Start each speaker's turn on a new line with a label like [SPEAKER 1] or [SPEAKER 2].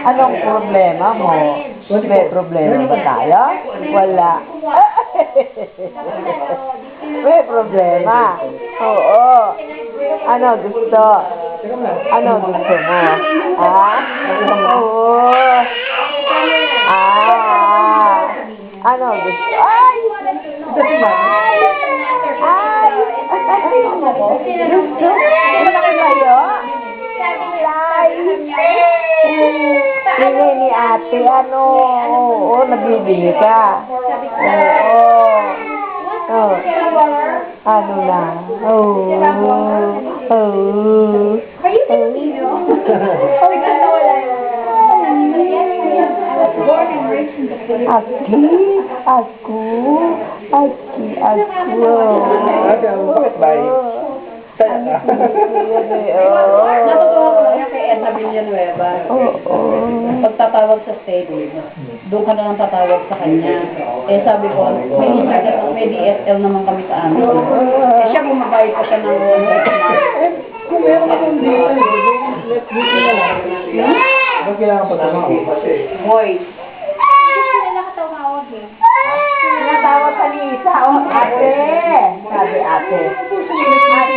[SPEAKER 1] Anong problema mo? May problema ba tayo? Wala. May problema. Oo. Ano gusto? Ano gusto mo? Oo. Ano gusto? Ay! Ay! Gusto? Malaki kayo? Ay! Bigay ni ate, ano? Oo, nabibili ka. Oo. Oh. Ano na? Oo. Oo.
[SPEAKER 2] Bakit ba yun?
[SPEAKER 3] Natutuwa ko lang yan kay Edna Villanueva. Pagtatawag sa state, doon ka na lang tatawag sa kanya. Eh sabi ko, may DSL naman kami sa amin. Eh siya bumabayad pa siya ng
[SPEAKER 2] Kung meron akong dito, let's do it na lang. Ba't kailangan pa tumawag?
[SPEAKER 3] voice.
[SPEAKER 1] Natawag ka ni Isa, ate. Sabi ate. Ate,